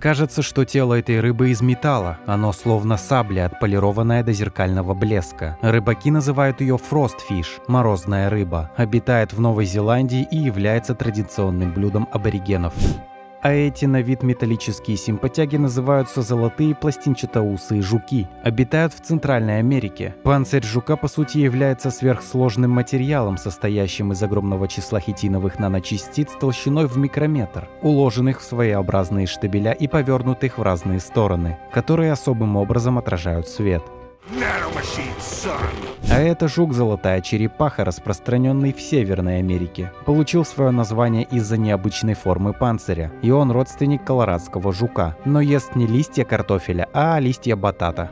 Кажется, что тело этой рыбы из металла, оно словно сабля, отполированная до зеркального блеска. Рыбаки называют ее фростфиш – морозная рыба, обитает в Новой Зеландии и является традиционным блюдом аборигенов. А эти на вид металлические симпатяги называются золотые пластинчатоусые жуки. Обитают в Центральной Америке. Панцирь жука по сути является сверхсложным материалом, состоящим из огромного числа хитиновых наночастиц толщиной в микрометр, уложенных в своеобразные штабеля и повернутых в разные стороны, которые особым образом отражают свет. А это жук-золотая черепаха, распространенный в Северной Америке. Получил свое название из-за необычной формы панциря, и он родственник колорадского жука, но ест не листья картофеля, а листья батата.